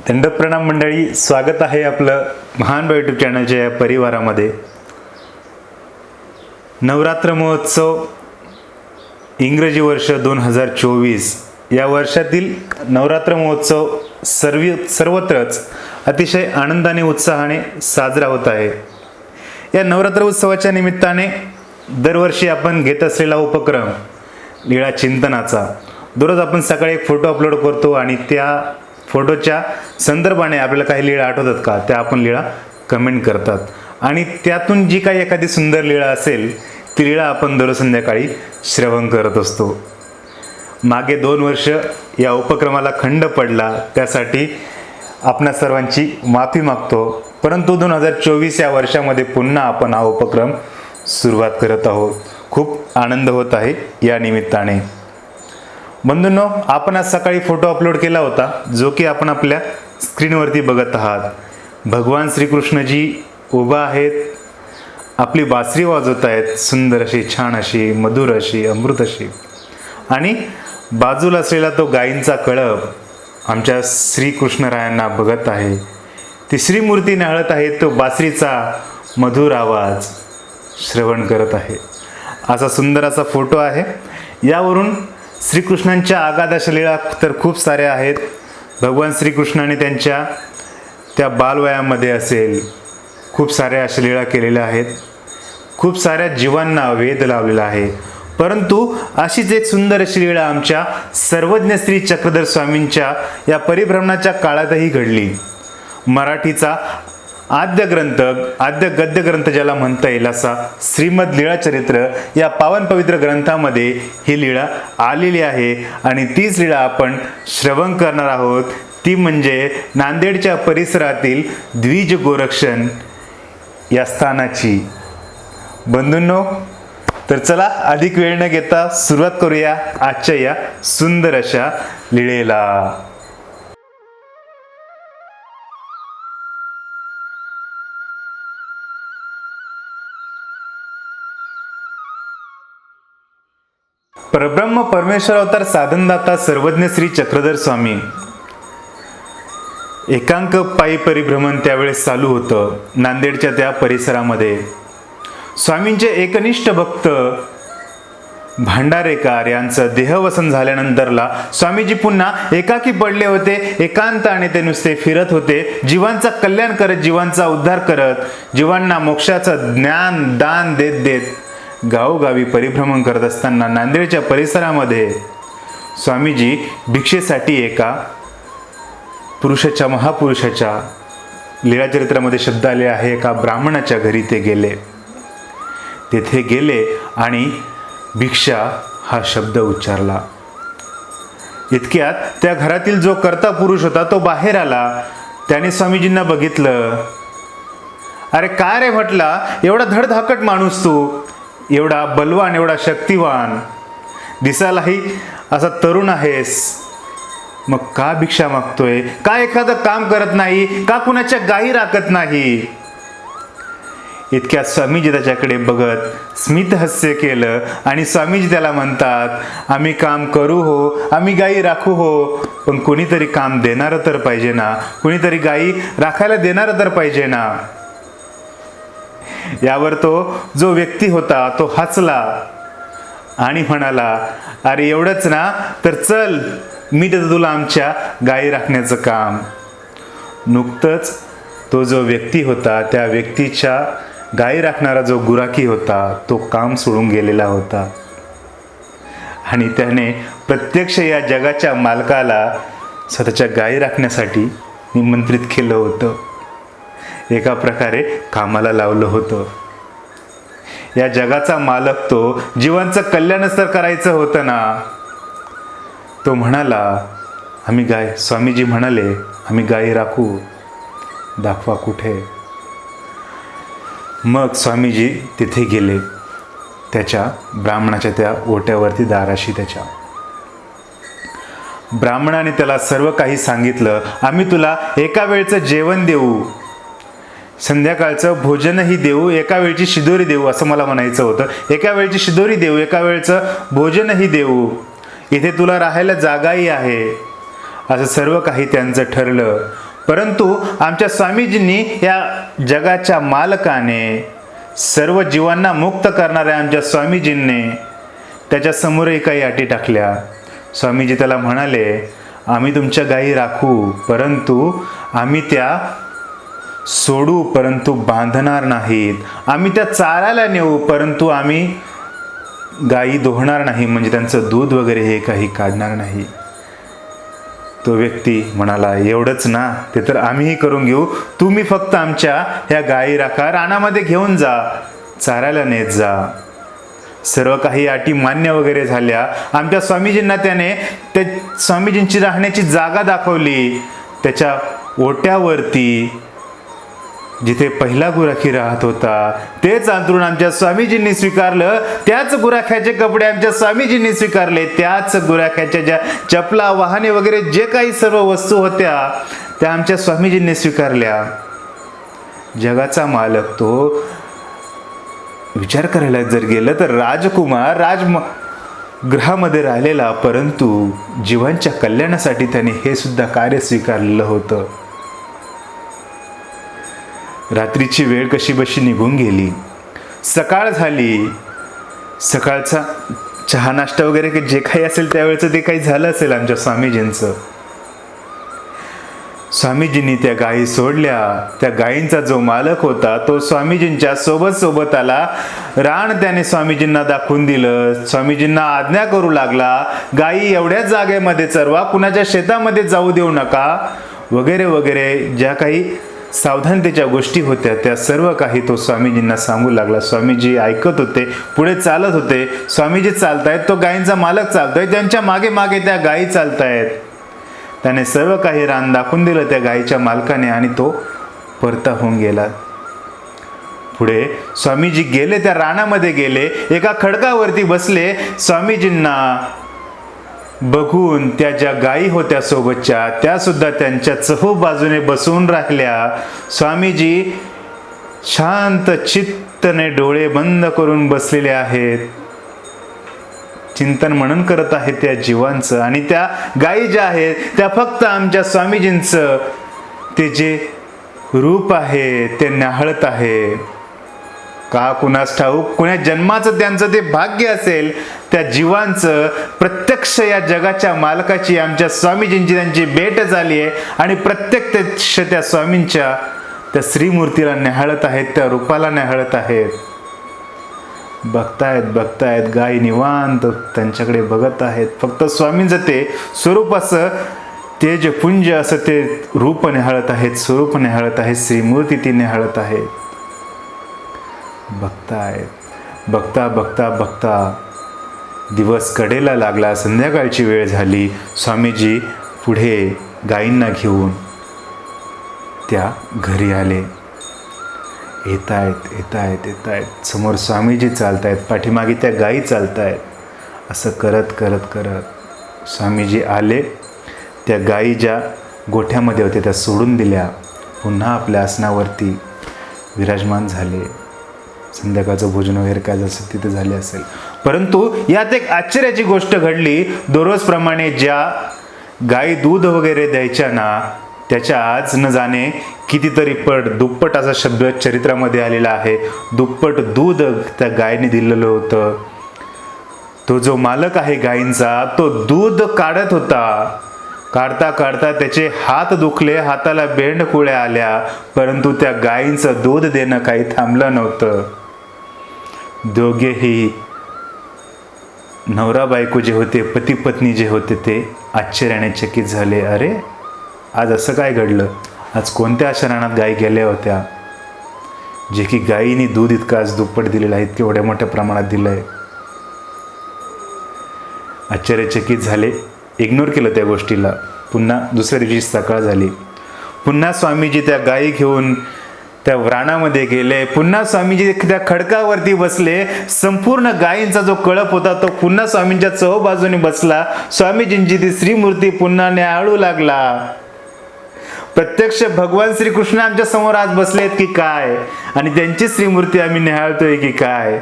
दंडप्रणाम मंडळी, स्वागत आहे आपलं महान यूट्यूब चॅनलच्या या परिवारामध्ये. नवरात्र महोत्सव इंग्रजी वर्ष 2024 या वर्षातील नवरात्र महोत्सव सर्वत्रच अतिशय आनंदाने उत्साहाने साजरा होत आहे. या नवरात्र उत्सवाच्या निमित्ताने दरवर्षी आपण घेत असलेला उपक्रम लीळा चिंतनाचा, दररोज आपण सकाळी एक फोटो अपलोड करतो आणि त्या फोटोच्या संदर्भाने आपल्याला काही लीळा आठवतात का, त्या आपण लीळा कमेंट करतात आणि त्यातून जी काही एखादी सुंदर लीळा असेल ती लीळा आपण दररोज संध्याकाळी श्रवण करत असतो. मागे 2 वर्ष या उपक्रमाला खंड पडला, त्यासाठी आपणा सर्वांची माफी मागतो. परंतु 2024 या वर्षामध्ये पुन्हा आपण हा उपक्रम सुरुवात करत आहोत. खूप आनंद होत आहे या निमित्ताने. बंधूंनो, आपण आज सकाळी फोटो अपलोड केला होता, जो की आपण आपल्या स्क्रीनवरती बघत आहात. भगवान श्रीकृष्णजी उभा आहेत, आपली बासरी वाजवत आहेत, सुंदर अशी, छान अशी, मधुर अशी, अमृत अशी, आणि बाजूला असलेला तो गायींचा कळप आमच्या श्रीकृष्णरायांना बघत आहे. तिसरी मूर्ती न्याहाळत आहे, तो बासरीचा मधुर आवाज श्रवण करत आहे. असा सुंदर असा फोटो आहे. यावरून श्रीकृष्णांच्या आगाध अशा लीळा तर खूप साऱ्या आहेत. भगवान श्रीकृष्णाने त्यांच्या त्या बालवयामध्ये असेल खूप साऱ्या अशा लीळा केलेल्या आहेत. खूप साऱ्या जीवांना वेध लावलेला आहे. परंतु अशीच एक सुंदर अशी लीळा आमच्या सर्वज्ञ श्री चक्रधर स्वामींच्या या परिभ्रमणाच्या काळातही घडली. मराठीचा आद्य गद्य ग्रंथ ज्याला म्हणता येईल असा श्रीमद लीळाचरित्र या पावन पवित्र ग्रंथामध्ये ही लीळा आलेली आहे आणि तीच लीळा आपण श्रवण करणार आहोत. ती म्हणजे नांदेडच्या परिसरातील द्विज गोरक्षण या स्थानाची. बंधूंनो, तर चला अधिक वेळ न घेता सुरुवात करूया आजच्या या सुंदर अशा लीळेला. परब्रह्म परमेश्वर अवतार साधनदाता सर्वज्ञ श्री चक्रधर स्वामी एकांक पायी परिभ्रमण त्यावेळेस चालू होतं नांदेडच्या त्या परिसरामध्ये. स्वामींचे एकनिष्ठ भक्त भांडारेकर यांचं देहवसन झाल्यानंतरला स्वामीजी पुन्हा एकाकी पडले होते. एकांताने ते नुसते फिरत होते, जीवांचा कल्याण करत, जीवांचा उद्धार करत, जीवांना मोक्षाचं ज्ञान दान देत देत गावोगावी परिभ्रमण करत असताना नांदेडच्या परिसरामध्ये स्वामीजी भिक्षेसाठी एका महापुरुषाच्या लीळाचरित्रामध्ये शब्द आले आहे, एका ब्राह्मणाच्या घरी ते गेले. तेथे गेले आणि भिक्षा हा शब्द उच्चारला. इतक्यात त्या घरातील जो कर्ता पुरुष होता तो बाहेर आला. त्याने स्वामीजींना बघितलं. अरे काय रे म्हटला, एवढा धडधाकट माणूस तू, एवढा बलवान, एवढा शक्तिवान, दिसायलाही असा तरुण आहेस, मग का भिक्षा मागतोय? का एखादं काम करत नाही? का कुणाच्या गायी राखत नाही? इतक्यात स्वामीजी त्याच्याकडे बघत स्मित हास्य केलं आणि स्वामीजी त्याला म्हणतात, आम्ही काम करू हो, आम्ही गायी राखू हो, पण कोणीतरी काम देणारं तर पाहिजे ना, कोणीतरी गायी राखायला देणारं तर पाहिजे ना. यावर तो जो व्यक्ती होता तो हसला आणि म्हणाला, अरे एवढंच ना, तर चल मी देतो तुला आमच्या गायी राखण्याचं काम. नुकतंच तो जो व्यक्ती होता, त्या व्यक्तीच्या गायी राखणारा जो गुराखी होता तो काम सोडून गेलेला होता आणि त्याने प्रत्यक्ष या जगाच्या मालकाला स्वतःच्या गायी राखण्यासाठी निमंत्रित केलं होतं. एका प्रकारे कामाला लावलं होतं. या जगाचा मालक तो, जीवांचं कल्याणच तर करायचं होतं ना. तो म्हणाला, स्वामीजी म्हणाले, आम्ही गायी राखू, दाखवा कुठे. मग स्वामीजी तिथे गेले, त्याच्या ब्राह्मणाच्या त्या ओट्यावरती दाराशी. त्याच्या ब्राह्मणाने त्याला सर्व काही सांगितलं. आम्ही तुला एका वेळचं जेवण देऊ, संध्याकाळचं भोजनही देऊ, एका वेळची शिदोरी देऊ, असं मला म्हणायचं होतं. एका वेळची शिदोरी देऊ, एका वेळचं भोजनही देऊ, इथे तुला राहायला जागाही आहे, असं सर्व काही त्यांचं ठरलं. परंतु आमच्या स्वामीजींनी या जगाच्या मालकाने, सर्व जीवांना मुक्त करणाऱ्या आमच्या स्वामीजींनी त्याच्या समोरही काही अटी टाकल्या. स्वामीजी त्याला म्हणाले, आम्ही तुमच्या गायी राखू, परंतु आम्ही त्या सोडू, परंतु बांधणार नाहीत. आम्ही त्या चारायला नेऊ, परंतु आम्ही गायी दोहणार नाही, म्हणजे त्यांचं दूध वगैरे हे काही काढणार नाही. तो व्यक्ती म्हणाला, एवढंच ना, ते तर आम्हीही करून घेऊ, तुम्ही फक्त आमच्या ह्या गायी राखा, रानामध्ये घेऊन जा, चारायला नेत जा. सर्व काही अटी मान्य वगैरे झाल्या. आमच्या स्वामीजींना त्याने ते स्वामीजींची राहण्याची जागा दाखवली. त्याच्या ओट्यावरती जिथे पहिला गुराखी राहत होता तेच अंथरूण आमच्या स्वामीजींनी स्वीकारलं. त्याच गुराख्याचे कपडे आमच्या स्वामीजींनी स्वीकारले. त्याच गुराख्याच्या ज्या चपला, वाहने वगैरे जे काही सर्व वस्तू होत्या त्या आमच्या स्वामीजींनी स्वीकारल्या. जगाचा मालक तो विचार करायला जर गेलं तर राजकुमार ग्रहामध्ये राहिलेला, परंतु जीवांच्या कल्याणासाठी त्याने हे सुद्धा कार्य स्वीकारलेलं होतं. रात्रीची वेळ कशी बशी निघून गेली. सकाळ झाली. सकाळचा चहा नाश्ता वगैरे जे काही असेल त्यावेळेचं ते काही झालं असेल आमच्या स्वामीजींचं. स्वामीजींनी त्या गायी सोडल्या. त्या गायींचा जो मालक होता तो स्वामीजींच्या सोबत आला. रान त्याने स्वामीजींना दाखवून दिलं. स्वामीजींना आज्ञा करू लागला, गायी एवढ्याच जागेमध्ये चरवा, कुणाच्या शेतामध्ये जाऊ देऊ नका, वगैरे वगैरे ज्या काही सावधानतेच्या गोष्टी होत्या त्या सर्व काही तो स्वामीजींना सांगू लागला. स्वामीजी ऐकत होते, पुढे चालत होते. स्वामीजी चालतायत, तो गायींचा मालक चालतोय, त्यांच्या मागे मागे त्या गायी चालतायत. त्याने सर्व काही रान दाखवून दिलं त्या गायीच्या मालकाने आणि तो परता होऊन गेला. पुढे स्वामीजी गेले, त्या रानामध्ये गेले, एका खडकावरती बसले. स्वामीजींना बघून त्या ज्या गायी होत्या सोबतच्या त्या सुद्धा त्यांच्या चहूबाजूने बसून राहिल्या. स्वामीजी शांत चित्तने डोळे बंद करून बसलेले आहेत. चिंतन मनन करत आहेत त्या जीवांचं. आणि त्या गायी ज्या आहेत त्या फक्त आमच्या स्वामीजींचं ते जे रूप आहे ते न्याहाळत आहे. का कुणास ठाऊक, कुण्या जन्माचं त्यांचं ते भाग्य असेल त्या जीवांचं प्रत्यक्ष या जगाच्या मालकाची, आमच्या स्वामीजींची त्यांची भेट झाली आहे आणि प्रत्यक्ष त्या स्वामींच्या त्या श्रीमूर्तीला न्याहाळत आहेत, त्या रूपाला न्याहाळत आहेत. बघतायत गाय निवांत त्यांच्याकडे बघत आहेत. फक्त स्वामींचं ते स्वरूप असं तेजपुंज असं ते रूप न्याहाळत आहेत, स्वरूप न्याहाळत आहेत, श्रीमूर्ती ती न्याहाळत आहेत. बघता दिवस कडेला लागला. संध्याकाळची वेळ झाली. स्वामीजी पुढे गायींना घेऊन त्या घरी आले. येतायत. समोर स्वामीजी चालतायत, पाठीमागे त्या गायी चालतायत. असं करत स्वामीजी आले. त्या गायी ज्या गोठ्यामध्ये होत्या त्या सोडून दिल्या. पुन्हा आपल्या आसनावरती विराजमान झाले. संध्याकाळचं भोजन वगैरे काय जसं तिथे झाले असेल. परंतु यात एक आश्चर्याची गोष्ट घडली. दररोजप्रमाणे ज्या गायी दूध वगैरे द्यायच्या ना, त्याच्या आज न जाणे कितीतरी दुप्पट असा शब्द चरित्रामध्ये आलेला आहे. दुप्पट दूध त्या गायीने दिलेलं होतं. तो जो मालक आहे गायींचा तो दूध काढत होता. काढता त्याचे हात दुखले, हाताला बेंडकुळ्या आल्या, परंतु त्या गायींचं दूध देणं काही थांबलं नव्हतं. दोघेही नवरा बायको जे होते, पती पत्नी जे होते, ते आश्चर्याने चकित झाले. अरे, आज असं काय घडलं? आज कोणत्या अशा रानात गायी गेल्या होत्या जे की गायीने दूध इतकं आज दुप्पट दिलेलं आहे, इतकं एवढ्या मोठ्या प्रमाणात दिलं आहे. आश्चर्यचकित झाले, इग्नोर केलं त्या गोष्टीला. पुन्हा दुसऱ्या दिवशी सकाळ झाली. पुन्हा स्वामीजी त्या गायी घेऊन त्या रानामध्ये गेले. पुन्हा स्वामीजी त्या खडकावरती बसले. संपूर्ण गायींचा जो कळप होता तो पुन्हा स्वामींच्या चहूबाजूने बसला. स्वामीजींची ती श्रीमूर्ती पुन्हा न्याहाळू लागला. प्रत्यक्ष भगवान श्रीकृष्ण आमच्या समोर आज बसलेत की काय, आणि त्यांची श्रीमूर्ती आम्ही न्याहाळतोय की काय,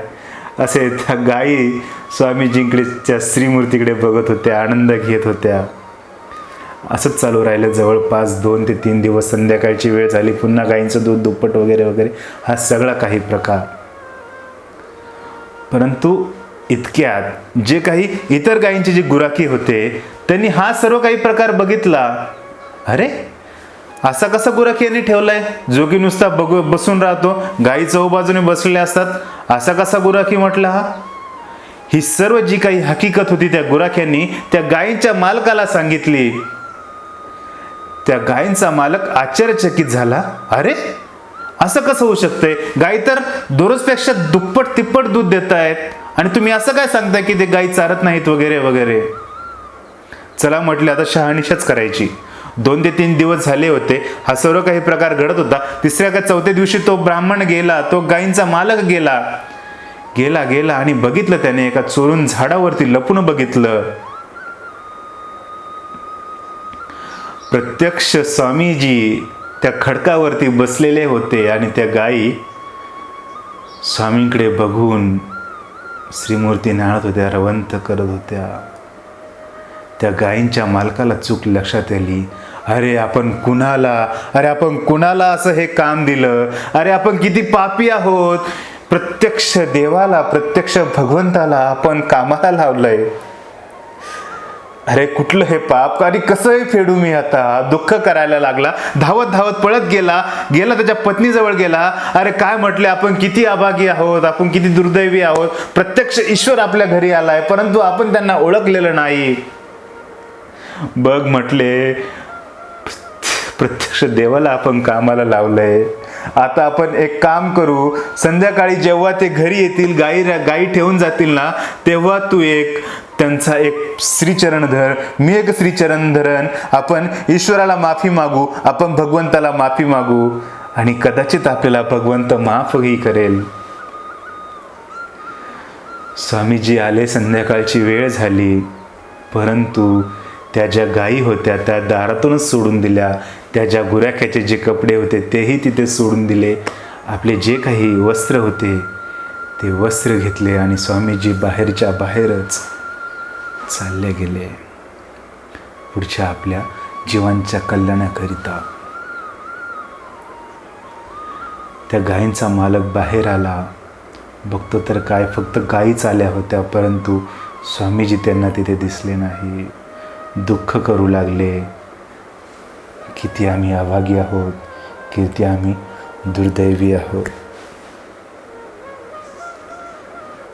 असे त्या गायी स्वामीजींकडे त्या श्रीमूर्तीकडे बघत होत्या, आनंद घेत होत्या. असंच चालू राहिलं जवळपास 2 ते 3 दिवस. संध्याकाळची वेळ झाली, पुन्हा गाईंचं दूध दुप्पट वगैरे वगैरे हा सगळा काही प्रकार. परंतु इतक्यात जे काही इतर गायींचे जे गुराखी होते त्यांनी हा सर्व काही प्रकार बघितला. अरे असा कसा गुराखी यांनी ठेवलाय, जो की नुसता बसून राहतो, गायी चहूबाजूने बसलेल्या असतात, असा कसा गुराखी म्हटला हा. ही सर्व जी काही हकीकत होती त्या गुराख्यांनी त्या गायींच्या मालकाला सांगितली. त्या गायींचा मालक आश्चर्यचकित झाला. अरे असं कसं होऊ शकतंय, गायी तर दररोजपेक्षा दुप्पट तिप्पट दूध देत आहेत आणि तुम्ही असं काय सांगताय की ते गायी चारत नाहीत वगैरे वगैरे. चला म्हटलं आता शहानिशाच करायची. 2 ते 3 दिवस झाले होते, हा सर्व काही प्रकार घडत होता. तिसऱ्या का चौथ्या दिवशी तो ब्राह्मण गेला, तो गायींचा मालक गेला गेला गेला आणि बघितलं त्याने, एका चोरून झाडावरती लपून बघितलं. प्रत्यक्ष स्वामीजी त्या खडकावरती बसलेले होते आणि त्या गायी स्वामींकडे बघून श्रीमूर्ती न्याहाळत होत्या, रवंथ करत होत्या. त्या गायींच्या मालकाला चूक लक्षात आली. अरे आपण कुणाला असं हे काम दिलं, अरे आपण किती पापी आहोत. प्रत्यक्ष देवाला, प्रत्यक्ष भगवंताला आपण कामाला लावलंय. अरे कुठलं हे पाप आणि कसंही फेडू मी आता. दुःख करायला लागला, धावत धावत पळत गेला त्याच्या पत्नीजवळ गेला. अरे काय म्हटले, आपण किती अभागी आहोत, आपण किती दुर्दैवी आहोत. प्रत्यक्ष ईश्वर आपल्या घरी आलाय, परंतु आपण त्यांना ओळखलेलं नाही. बघ म्हटले, प्रत्यक्ष देवाला आपण कामाला लावलंय. आता आपण एक काम करू, संध्याकाळी जेव्हा ते घरी येतील, गायी ठेवून जातील ना, तेव्हा तू त्यांचा एक श्रीचरण धर, मी एक श्रीचरण धरण. आपण ईश्वराला माफी मागू, आपण भगवंताला माफी मागू आणि कदाचित आपल्याला भगवंत माफही करेल. स्वामीजी आले, संध्याकाळची वेळ झाली, परंतु त्या ज्या गायी होत्या त्या दारातूनच सोडून दिल्या. त्या ज्या गुराख्याचे जे कपडे होते तेही तिथे सोडून दिले. आपले जे काही वस्त्र होते ते वस्त्र घेतले आणि स्वामीजी बाहेरच्या बाहेरच चालले गेले पुढच्या आपल्या जीवांच्या कल्याणाकरिता. त्या गायींचा मालक बाहेर आला, बघतो तर काय फक्त गायीच आल्या होत्या, परंतु स्वामीजी त्यांना तिथे दिसले नाही. दुःख करू लागले, किती आम्ही अभागी आहोत, किती आम्ही दुर्दैवी आहोत.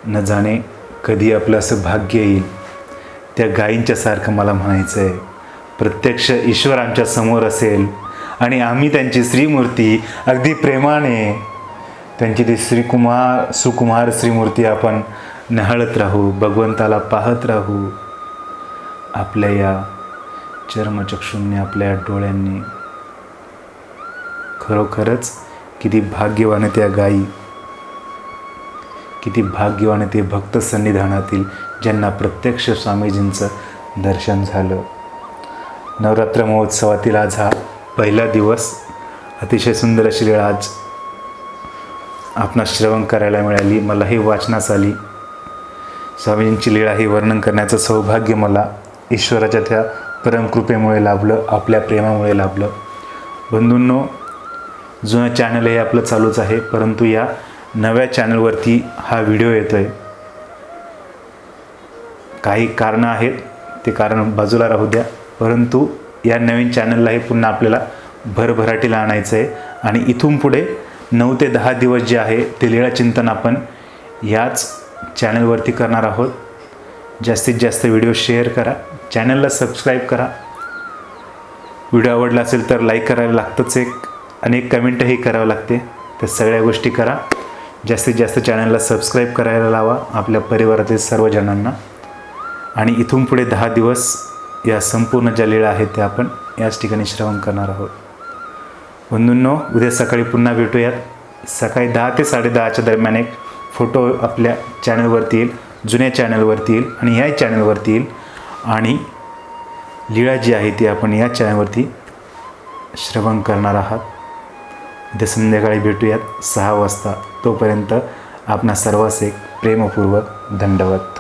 न जाणे कधी आपलं असं भाग्य येईल त्या गायींच्या सारखं मला म्हणायचं आहे. प्रत्यक्ष ईश्वर आमच्या समोर असेल आणि आम्ही त्यांची श्रीमूर्ती अगदी प्रेमाने, त्यांची ती सुकुमार श्रीमूर्ती आपण न्याहाळत राहू, भगवंताला पाहत राहू. आपल्या या चर्मचक्षूंनी, आपल्या या डोळ्यांनी. खरोखरच किती भाग्यवान त्या गायी, किती भाग्यवान ते भक्त सन्निधानातील ज्यांना प्रत्यक्ष स्वामीजींचं दर्शन झालं. नवरात्र महोत्सवातील आज हा पहिला दिवस. अतिशय सुंदर अशी लीळा आज आपणास श्रवण करायला मिळाली, मलाही वाचनास आली. स्वामीजींची लीळा ही वर्णन करण्याचं सौभाग्य मला ईश्वराच्या त्या परमकृपेमुळे लाभलं, आपल्या प्रेमामुळे लाभलं. बंधूंनो, जुनं चॅनल हे आपलं चालूच आहे, परंतु या नव्या चॅनलवरती हा व्हिडिओ येतो आहे. काही कारणं आहेत, ते कारण बाजूला राहू द्या, परंतु या नवीन चॅनललाही पुन्हा आपल्याला भरभराटीला आणायचं आहे. आणि इथून पुढे 9 ते 10 दिवस जे आहे ते लीळा चिंतन आपण याच चॅनलवरती करणार आहोत. जास्तीत जास्त व्हिडिओ शेअर करा, चॅनलला सबस्क्राईब करा. व्हिडिओ आवडला असेल तर लाईक करायला लागतंच, एक कमेंटही करावं लागते. त्या सगळ्या गोष्टी करा. जास्तीत जास्त चॅनलला सबस्क्राईब करायला लावा आपल्या परिवारातील सर्वजणांना. आणि इथून पुढे 10 दिवस या संपूर्ण ज्या लीळा आहेत त्या आपण याच ठिकाणी श्रवण करणार आहोत. बंधूंनो, उद्या सकाळी पुन्हा भेटूयात. सकाळी 10 ते 10:30च्या दरम्यान एक फोटो आपल्या चॅनलवरती येईल, जुन्या चॅनलवरती येईल आणि ह्या चॅनलवरती येईल. आणि लीळा जी आहे ती आपण या चॅनलवरती श्रवण करणार आहात. उद्या संध्याकाळी भेटूयात 6 वाजता. तोपर्यंत आपणा सर्वांस एक प्रेमपूर्वक दंडवत.